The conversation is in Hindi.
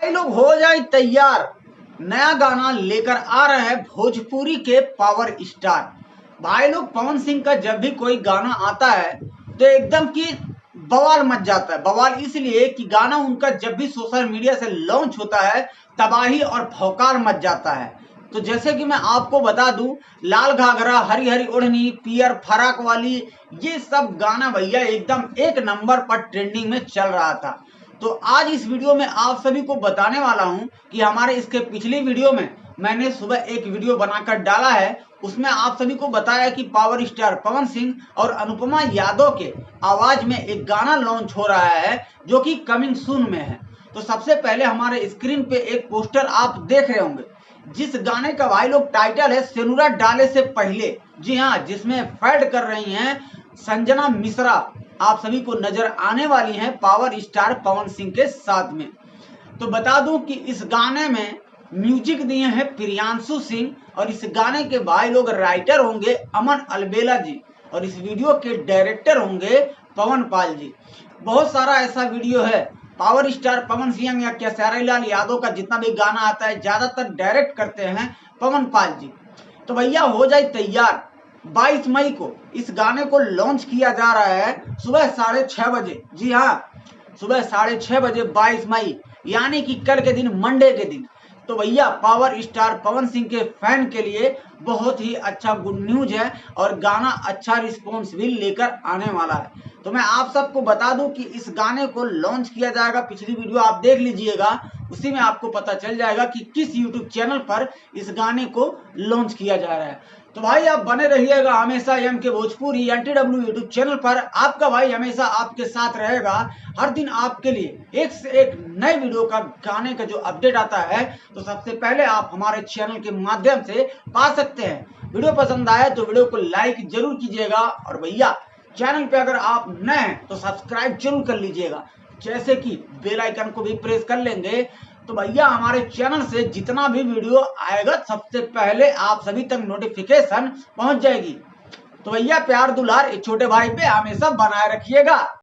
भाई लोग हो जाए तैयार, नया गाना लेकर आ रहे हैं भोजपुरी के पावर स्टार। भाई लोग पवन सिंह का जब भी कोई गाना आता है तो एकदम की बवाल मच जाता है। बवाल इसलिए कि गाना उनका जब भी सोशल मीडिया से लॉन्च होता है तबाही और भौकाल मच जाता है। तो जैसे कि मैं आपको बता दूं, लाल घाघरा हरी हरी ओढ़नी पियर फराक वाली, ये सब गाना भैया एकदम एक नंबर पर ट्रेंडिंग में चल रहा था। तो आज इस वीडियो में आप सभी को बताने वाला हूं कि हमारे इसके पिछली वीडियो में मैंने सुबह एक वीडियो बनाकर डाला है, उसमें आप सभी को बताया कि पावर स्टार पवन सिंह और अनुपमा यादव के आवाज में एक गाना लॉन्च हो रहा है जो कि कमिंग सून में है। तो सबसे पहले हमारे स्क्रीन पे एक पोस्टर आप देख रहे होंगे, जिस गाने का भाई लोग टाइटल है सेनुरा डाले से पहले। जी हाँ, जिसमें फैड कर रही हैं संजना मिश्रा, आप सभी को नजर आने वाली हैं पावर स्टार पवन सिंह के साथ में। तो बता दूं कि इस गाने में म्यूजिक दिए हैं प्रियांशु सिंह और इस गाने के भाई लोग राइटर होंगे अमन अलबेला जी और इस वीडियो के डायरेक्टर होंगे पवन पाल जी। बहुत सारा ऐसा वीडियो है, पावर स्टार पवन सिंह या खेसारी लाल यादव का जितना भी गाना आता है ज्यादातर डायरेक्ट करते हैं पवन पाल जी। तो भैया हो जाए तैयार, 22 मई को इस गाने को लॉन्च किया जा रहा है सुबह 6:30 बजे। जी हाँ, सुबह 6:30 बजे 22 मई, यानी कि कल के दिन, मंडे के दिन। तो भैया पावर स्टार पवन सिंह के फैन के लिए बहुत ही अच्छा गुड न्यूज है और गाना अच्छा रिस्पॉन्स भी लेकर आने वाला है। तो मैं आप सबको बता दूं कि इस गाने को लॉन्च किया जाएगा, पिछली वीडियो आप देख लीजिएगा, उसी में आपको पता चल जाएगा कि किस यूट्यूब चैनल पर इस गाने को लॉन्च किया जा रहा है। तो भाई आप बने रहिएगा हमेशा एम के भोजपुरी NTW यूट्यूब चैनल पर। आपका भाई हमेशा आपके साथ रहेगा, हर दिन आपके लिए एक से एक नए वीडियो का गाने का जो अपडेट आता है तो सबसे पहले आप हमारे चैनल के माध्यम से पा सकते हैं। वीडियो पसंद आए तो वीडियो को लाइक जरूर कीजिएगा और भैया चैनल पे अगर आप नए हैं तो सब्सक्राइब जरूर कर लीजिएगा, जैसे कि बेल आइकन को भी प्रेस कर लेंगे तो भैया हमारे चैनल से जितना भी वीडियो आएगा सबसे पहले आप सभी तक नोटिफिकेशन पहुंच जाएगी। तो भैया प्यार दुलार इस छोटे भाई पे हमेशा बनाए रखिएगा।